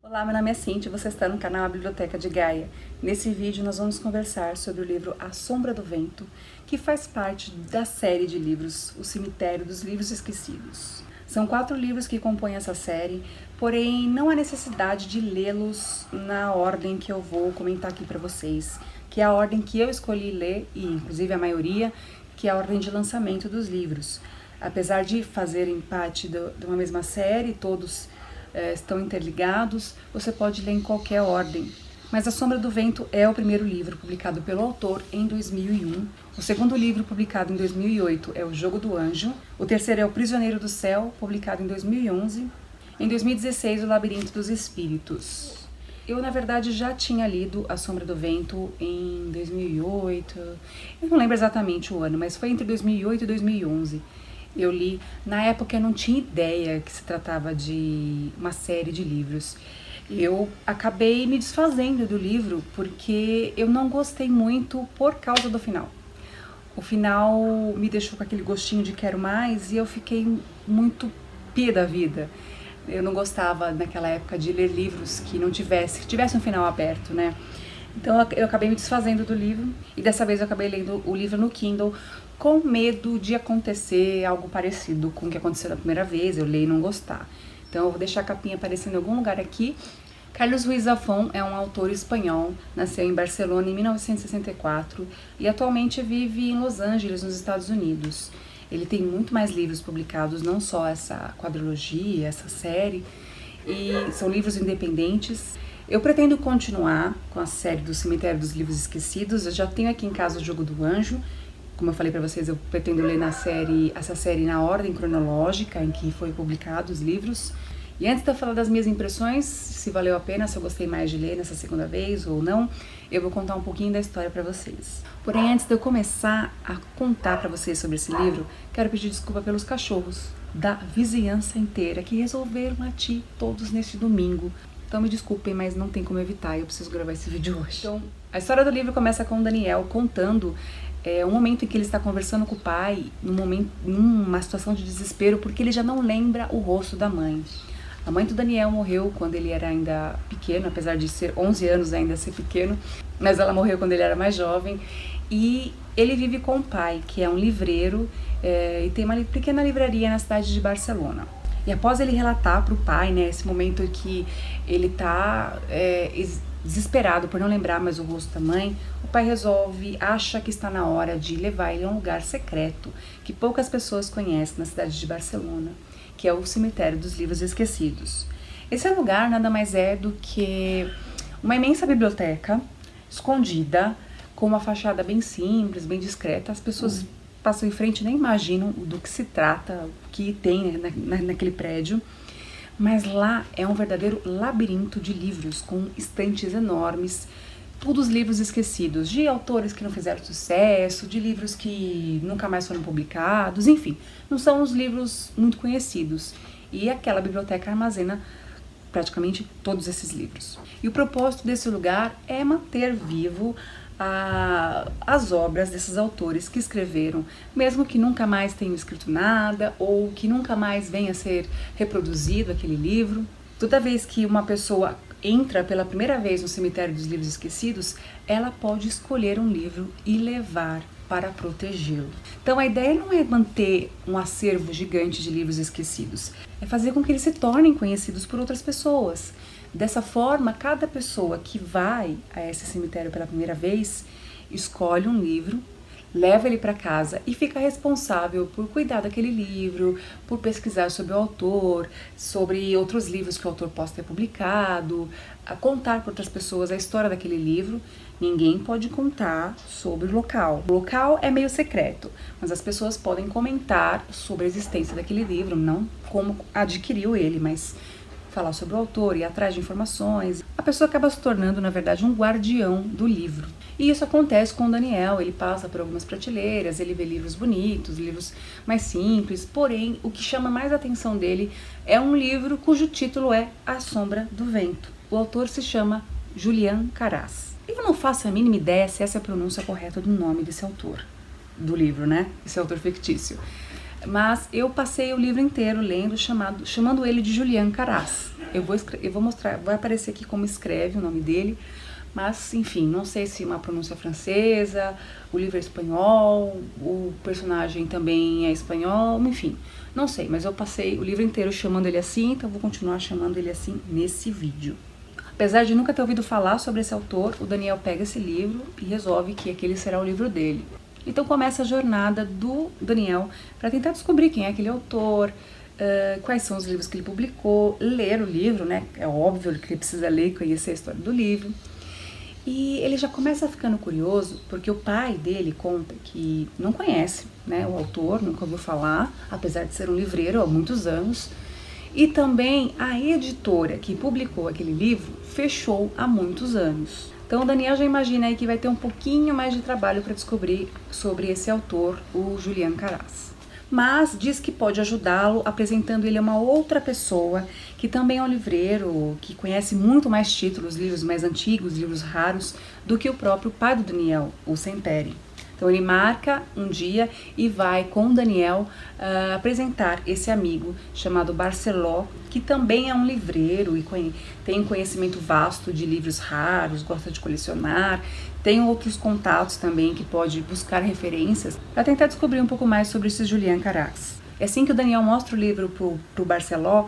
Olá, meu nome é Cintia e você está no canal A Biblioteca de Gaia. Nesse vídeo nós vamos conversar sobre o livro A Sombra do Vento, que faz parte da série de livros O Cemitério dos Livros Esquecidos. São 4 livros que compõem essa série, porém não há necessidade de lê-los na ordem que eu vou comentar aqui para vocês, que é a ordem que eu escolhi ler, e inclusive a maioria, que é a ordem de lançamento dos livros. Apesar de fazerem parte de uma mesma série, todos estão interligados, você pode ler em qualquer ordem. Mas A Sombra do Vento é o primeiro livro publicado pelo autor em 2001. O segundo livro, publicado em 2008, é O Jogo do Anjo. O terceiro é O Prisioneiro do Céu, publicado em 2011. Em 2016, O Labirinto dos Espíritos. Eu, na verdade, já tinha lido A Sombra do Vento em 2008. Eu não lembro exatamente o ano, mas foi entre 2008 e 2011. Eu li, na época eu não tinha ideia que se tratava de uma série de livros. Eu acabei me desfazendo do livro porque eu não gostei muito por causa do final. O final me deixou com aquele gostinho de quero mais e eu fiquei muito pé da vida. Eu não gostava naquela época de ler livros que não tivesse um final aberto, né? Então eu acabei me desfazendo do livro e dessa vez eu acabei lendo o livro no Kindle com medo de acontecer algo parecido com o que aconteceu da primeira vez, eu ler e não gostar. Então eu vou deixar a capinha aparecendo em algum lugar aqui. Carlos Ruiz Zafón é um autor espanhol, nasceu em Barcelona em 1964 e atualmente vive em Los Angeles, nos Estados Unidos. Ele tem muito mais livros publicados, não só essa quadrilogia, essa série, e são livros independentes. Eu pretendo continuar com a série do Cemitério dos Livros Esquecidos. Eu já tenho aqui em casa O Jogo do Anjo. Como eu falei para vocês, eu pretendo ler essa série na ordem cronológica em que foi publicado os livros. E antes de eu falar das minhas impressões, se valeu a pena, se eu gostei mais de ler nessa segunda vez ou não, eu vou contar um pouquinho da história para vocês. Porém, antes de eu começar a contar para vocês sobre esse livro, quero pedir desculpa pelos cachorros da vizinhança inteira que resolveram latir todos neste domingo. Então me desculpem, mas não tem como evitar, eu preciso gravar esse vídeo hoje. Então, a história do livro começa com o Daniel contando um momento em que ele está conversando com o pai, numa situação de desespero, porque ele já não lembra o rosto da mãe. A mãe do Daniel morreu quando ele era ainda pequeno, apesar de ser 11 anos ainda ser pequeno, mas ela morreu quando ele era mais jovem. E ele vive com o pai, que é um livreiro, e tem uma pequena livraria na cidade de Barcelona. E após ele relatar para o pai, né, esse momento em que ele está desesperado por não lembrar mais o rosto da mãe, o pai acha que está na hora de levar ele a um lugar secreto que poucas pessoas conhecem na cidade de Barcelona, que é o Cemitério dos Livros Esquecidos. Esse lugar nada mais é do que uma imensa biblioteca escondida, com uma fachada bem simples, bem discreta. As pessoas passam em frente e nem imaginam do que se trata, o que tem naquele prédio. Mas lá é um verdadeiro labirinto de livros, com estantes enormes, todos livros esquecidos, de autores que não fizeram sucesso, de livros que nunca mais foram publicados, enfim, não são os livros muito conhecidos. E aquela biblioteca armazena praticamente todos esses livros. E o propósito desse lugar é manter vivo as obras desses autores que escreveram, mesmo que nunca mais tenham escrito nada ou que nunca mais venha a ser reproduzido aquele livro. Toda vez que uma pessoa entra pela primeira vez no Cemitério dos Livros Esquecidos, ela pode escolher um livro e levar para protegê-lo. Então a ideia não é manter um acervo gigante de livros esquecidos, é fazer com que eles se tornem conhecidos por outras pessoas. Dessa forma, cada pessoa que vai a esse cemitério pela primeira vez escolhe um livro, leva ele para casa e fica responsável por cuidar daquele livro, por pesquisar sobre o autor, sobre outros livros que o autor possa ter publicado, a contar para outras pessoas a história daquele livro. Ninguém pode contar sobre o local. O local é meio secreto, mas as pessoas podem comentar sobre a existência daquele livro, não como adquiriu ele, mas falar sobre o autor, ir atrás de informações. A pessoa acaba se tornando, na verdade, um guardião do livro. E isso acontece com o Daniel, ele passa por algumas prateleiras, ele vê livros bonitos, livros mais simples, porém, o que chama mais a atenção dele é um livro cujo título é A Sombra do Vento. O autor se chama Julián Caras. Eu não faço a mínima ideia se essa é a pronúncia correta do nome desse autor, do livro, né? Esse autor fictício. Mas eu passei o livro inteiro lendo, chamando ele de Julián Caras. Eu vou mostrar, vai aparecer aqui como escreve o nome dele, mas enfim, não sei se uma pronúncia francesa, o livro é espanhol, o personagem também é espanhol, enfim, não sei, mas eu passei o livro inteiro chamando ele assim, então vou continuar chamando ele assim nesse vídeo. Apesar de nunca ter ouvido falar sobre esse autor, o Daniel pega esse livro e resolve que aquele será o livro dele. Então começa a jornada do Daniel para tentar descobrir quem é aquele autor, quais são os livros que ele publicou, ler o livro, né? É óbvio que ele precisa ler e conhecer a história do livro. E ele já começa ficando curioso porque o pai dele conta que não conhece, né, o autor, nunca ouviu falar, apesar de ser um livreiro há muitos anos. E também a editora que publicou aquele livro fechou há muitos anos. Então o Daniel já imagina aí que vai ter um pouquinho mais de trabalho para descobrir sobre esse autor, o Julián Caras. Mas diz que pode ajudá-lo apresentando ele a uma outra pessoa que também é um livreiro, que conhece muito mais títulos, livros mais antigos, livros raros, do que o próprio pai do Daniel, o Semperi. Então ele marca um dia e vai com o Daniel apresentar esse amigo chamado Barceló, que também é um livreiro e tem um conhecimento vasto de livros raros, gosta de colecionar, tem outros contatos também que pode buscar referências para tentar descobrir um pouco mais sobre esse Julián Caras. É assim que o Daniel mostra o livro pro Barceló,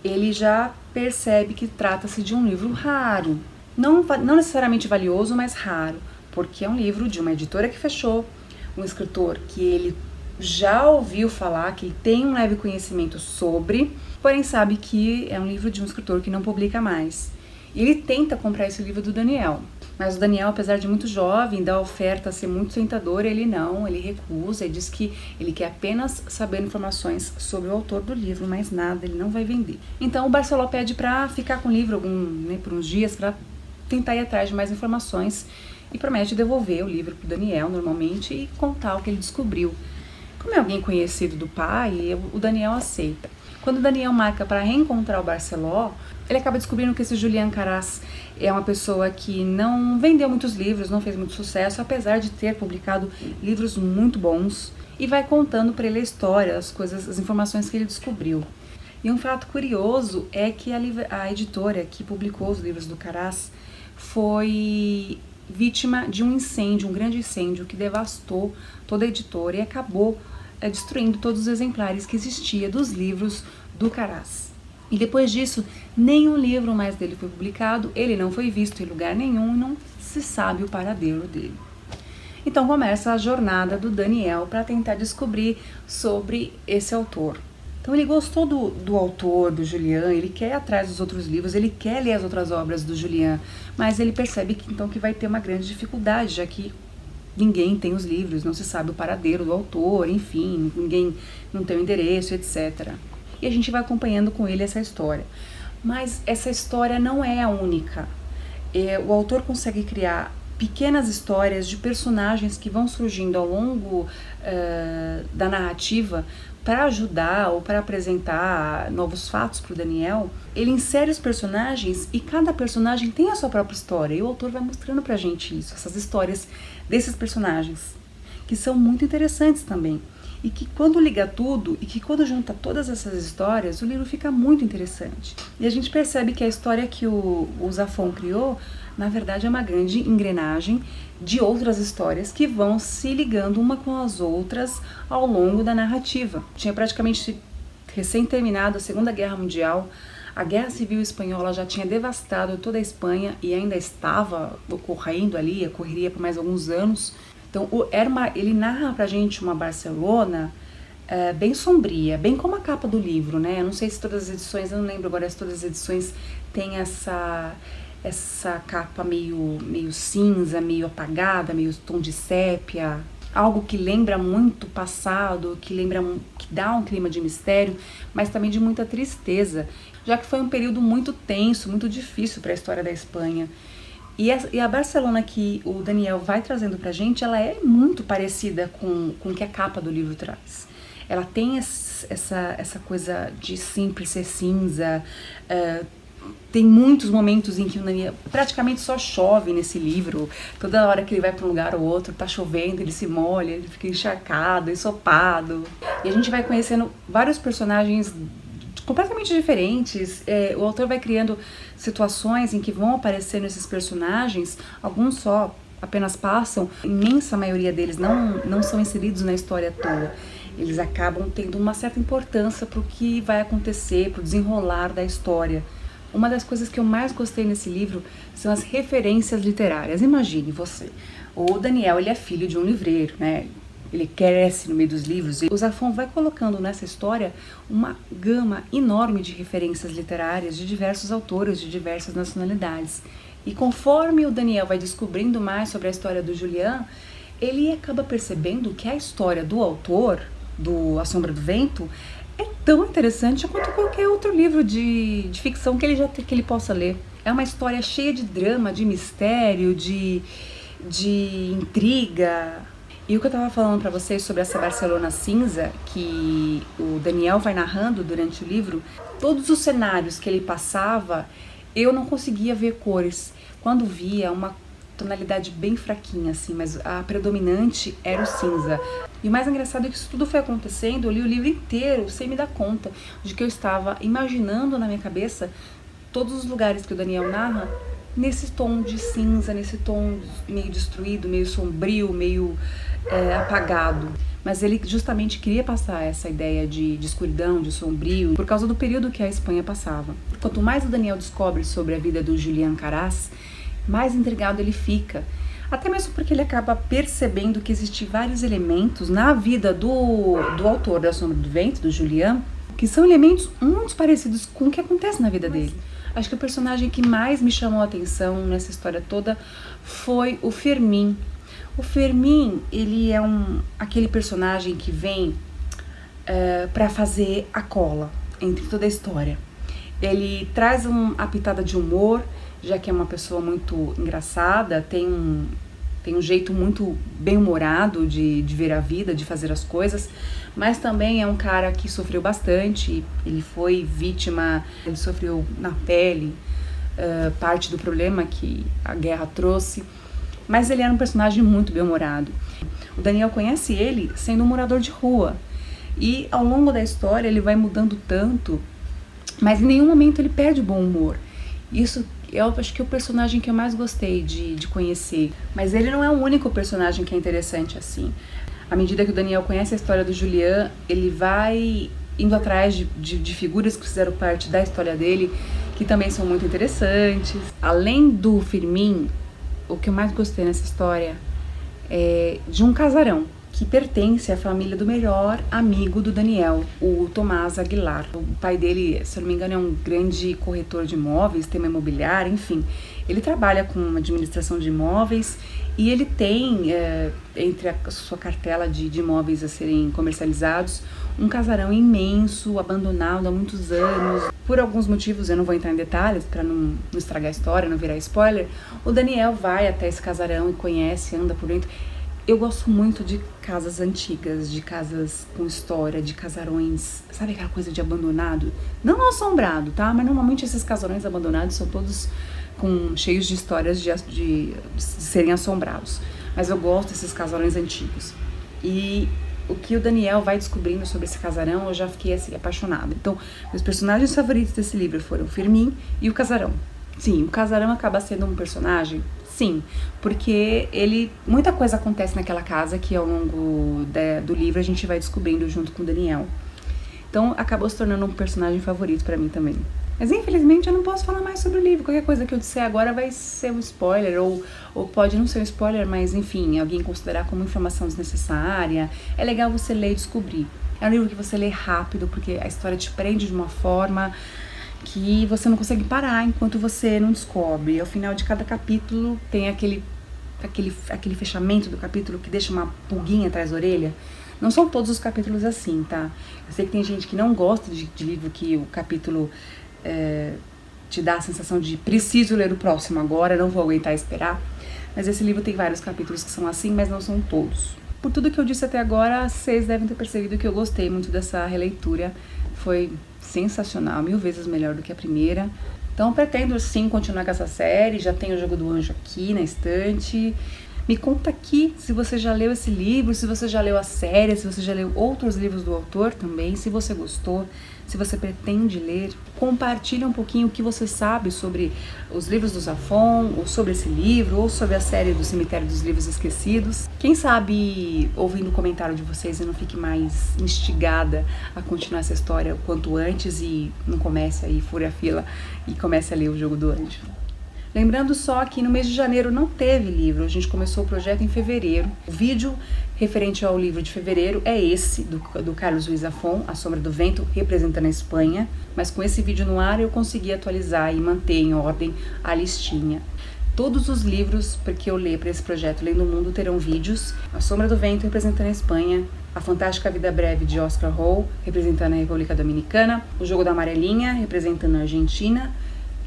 ele já percebe que trata-se de um livro raro, não necessariamente valioso, mas raro, porque é um livro de uma editora que fechou, um escritor que ele já ouviu falar, que ele tem um leve conhecimento sobre, porém sabe que é um livro de um escritor que não publica mais. E ele tenta comprar esse livro do Daniel, mas o Daniel, apesar de muito jovem, da oferta ser muito tentadora, ele recusa e diz que ele quer apenas saber informações sobre o autor do livro, mais nada, ele não vai vender. Então o Barceló pede para ficar com o livro por uns dias, para tentar ir atrás de mais informações, e promete devolver o livro para o Daniel normalmente e contar o que ele descobriu. Como é alguém conhecido do pai, o Daniel aceita. Quando o Daniel marca para reencontrar o Barceló, ele acaba descobrindo que esse Julián Caras é uma pessoa que não vendeu muitos livros, não fez muito sucesso, apesar de ter publicado livros muito bons, e vai contando para ele a história, as informações que ele descobriu. E um fato curioso é que a editora que publicou os livros do Caras foi vítima de um incêndio, um grande incêndio que devastou toda a editora e acabou destruindo todos os exemplares que existia dos livros do Caras. E depois disso, nenhum livro mais dele foi publicado, ele não foi visto em lugar nenhum e não se sabe o paradeiro dele. Então começa a jornada do Daniel para tentar descobrir sobre esse autor. Então ele gostou do autor, do Julián, ele quer ir atrás dos outros livros, ele quer ler as outras obras do Julián, mas ele percebe que vai ter uma grande dificuldade, já que ninguém tem os livros, não se sabe o paradeiro do autor, enfim, ninguém não tem o endereço, etc. E a gente vai acompanhando com ele essa história. Mas essa história não é a única. O autor consegue criar pequenas histórias de personagens que vão surgindo ao longo da narrativa para ajudar ou para apresentar novos fatos para o Daniel. Ele insere os personagens e cada personagem tem a sua própria história, e o autor vai mostrando pra gente isso, essas histórias desses personagens, que são muito interessantes também, e que quando liga tudo, e que quando junta todas essas histórias, o livro fica muito interessante. E a gente percebe que a história que o Zafón criou, na verdade, é uma grande engrenagem de outras histórias que vão se ligando uma com as outras ao longo da narrativa. Tinha praticamente recém-terminado a Segunda Guerra Mundial, a Guerra Civil Espanhola já tinha devastado toda a Espanha e ainda estava ocorrendo ali, ocorreria por mais alguns anos. Então ele narra pra gente uma Barcelona bem sombria, bem como a capa do livro, né? Eu não sei se todas as edições, eu não lembro agora se todas as edições têm essa capa meio cinza, meio apagada, meio tom de sépia, algo que lembra muito o passado, que dá um clima de mistério, mas também de muita tristeza, já que foi um período muito tenso, muito difícil para a história da Espanha. E a Barcelona que o Daniel vai trazendo pra gente, ela é muito parecida com o que a capa do livro traz. Ela tem essa coisa de sempre ser cinza, tem muitos momentos em que o Daniel praticamente só chove nesse livro. Toda hora que ele vai para um lugar ou outro, tá chovendo, ele se molha, ele fica encharcado, ensopado. E a gente vai conhecendo vários personagens completamente diferentes. O autor vai criando situações em que vão aparecendo esses personagens, alguns só apenas passam, a imensa maioria deles não são inseridos na história à toa. Eles acabam tendo uma certa importância para o que vai acontecer, para o desenrolar da história. Uma das coisas que eu mais gostei nesse livro são as referências literárias. Imagine você, o Daniel, ele é filho de um livreiro, né? Ele cresce no meio dos livros, e o Zafón vai colocando nessa história uma gama enorme de referências literárias de diversos autores, de diversas nacionalidades. E conforme o Daniel vai descobrindo mais sobre a história do Julián, ele acaba percebendo que a história do autor, do A Sombra do Vento, é tão interessante quanto qualquer outro livro de ficção que ele possa ler. É uma história cheia de drama, de mistério, de intriga. E o que eu estava falando para vocês sobre essa Barcelona cinza, que o Daniel vai narrando durante o livro, todos os cenários que ele passava, eu não conseguia ver cores. Quando via, uma tonalidade bem fraquinha, assim, mas a predominante era o cinza. E o mais engraçado é que isso tudo foi acontecendo, eu li o livro inteiro sem me dar conta de que eu estava imaginando na minha cabeça todos os lugares que o Daniel narra nesse tom de cinza, nesse tom meio destruído, meio sombrio, meio apagado. Mas ele justamente queria passar essa ideia de escuridão, de sombrio, por causa do período que a Espanha passava. Quanto mais o Daniel descobre sobre a vida do Julián Caraz, mais intrigado ele fica. Até mesmo porque ele acaba percebendo que existem vários elementos na vida do autor da Sombra do Vento, do Julián, que são elementos muito parecidos com o que acontece na vida dele. Acho que o personagem que mais me chamou a atenção nessa história toda foi o Fermín. O Fermín, ele é aquele personagem que vem para fazer a cola entre toda a história. Ele traz a pitada de humor, já que é uma pessoa muito engraçada, tem um jeito muito bem-humorado de ver a vida, de fazer as coisas, mas também é um cara que sofreu bastante, ele foi vítima, ele sofreu na pele parte do problema que a guerra trouxe, mas ele era um personagem muito bem-humorado. O Daniel conhece ele sendo um morador de rua, e ao longo da história ele vai mudando tanto, mas em nenhum momento ele perde o bom humor. Isso eu acho que é o personagem que eu mais gostei de conhecer. Mas ele não é o único personagem que é interessante assim. À medida que o Daniel conhece a história do Julián, ele vai indo atrás de figuras que fizeram parte da história dele, que também são muito interessantes. Além do Fermín, o que eu mais gostei nessa história é de um casarão que pertence à família do melhor amigo do Daniel, o Tomás Aguilar. O pai dele, se eu não me engano, é um grande corretor de imóveis, tema imobiliário, enfim. Ele trabalha com administração de imóveis e ele tem, entre a sua cartela de imóveis a serem comercializados, um casarão imenso, abandonado há muitos anos. Por alguns motivos, eu não vou entrar em detalhes para não estragar a história, não virar spoiler, o Daniel vai até esse casarão e conhece, anda por dentro. Eu gosto muito de casas antigas, de casas com história, de casarões, sabe aquela coisa de abandonado? Não assombrado, tá? Mas normalmente esses casarões abandonados são todos cheios de histórias de serem assombrados. Mas eu gosto desses casarões antigos. E o que o Daniel vai descobrindo sobre esse casarão, eu já fiquei assim, apaixonada. Então, meus personagens favoritos desse livro foram o Fermín e o casarão. Sim, o casarão acaba sendo um personagem. Sim, porque muita coisa acontece naquela casa que ao longo do livro a gente vai descobrindo junto com o Daniel. Então acabou se tornando um personagem favorito pra mim também. Mas infelizmente eu não posso falar mais sobre o livro. Qualquer coisa que eu disser agora vai ser um spoiler, ou pode não ser um spoiler, mas enfim, alguém considerar como informação desnecessária. É legal você ler e descobrir. É um livro que você lê rápido, porque a história te prende de uma forma que você não consegue parar enquanto você não descobre. Ao final de cada capítulo tem aquele fechamento do capítulo que deixa uma pulguinha atrás da orelha. Não são todos os capítulos assim, tá? Eu sei que tem gente que não gosta de livro que o capítulo te dá a sensação de preciso ler o próximo agora, não vou aguentar esperar. Mas esse livro tem vários capítulos que são assim, mas não são todos. Por tudo que eu disse até agora, vocês devem ter percebido que eu gostei muito dessa releitura. Foi sensacional, 1000 vezes melhor do que a primeira. Então pretendo sim continuar com essa série, já tenho o Jogo do Anjo aqui na estante. Me conta aqui se você já leu esse livro, se você já leu a série, se você já leu outros livros do autor também, se você gostou, se você pretende ler. Compartilha um pouquinho o que você sabe sobre os livros do Zafón, ou sobre esse livro, ou sobre a série do Cemitério dos Livros Esquecidos. Quem sabe, ouvindo o comentário de vocês, eu não fique mais instigada a continuar essa história o quanto antes e não comece aí, fure a fila e comece a ler o Jogo do Anjo. Lembrando só que no mês de janeiro não teve livro, a gente começou o projeto em fevereiro. O vídeo referente ao livro de fevereiro é esse, do Carlos Ruiz Zafón, A Sombra do Vento, representando a Espanha. Mas com esse vídeo no ar eu consegui atualizar e manter em ordem a listinha. Todos os livros que eu ler para esse projeto Lendo o Mundo terão vídeos. A Sombra do Vento, representando a Espanha. A Fantástica Vida Breve, de Oscar Hall, representando a República Dominicana. O Jogo da Amarelinha, representando a Argentina.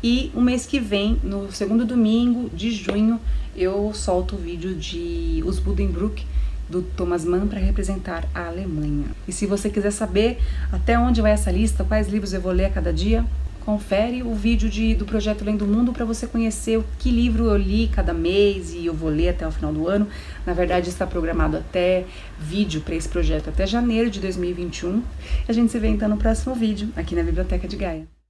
E o mês que vem, no segundo domingo de junho, eu solto o vídeo de Os Buddenbrook, do Thomas Mann, para representar a Alemanha. E se você quiser saber até onde vai essa lista, quais livros eu vou ler a cada dia, confere o vídeo do projeto Lendo o Mundo para você conhecer o que livro eu li cada mês e eu vou ler até o final do ano. Na verdade, está programado até vídeo para esse projeto até janeiro de 2021. A gente se vê então no próximo vídeo, aqui na Biblioteca de Gaia.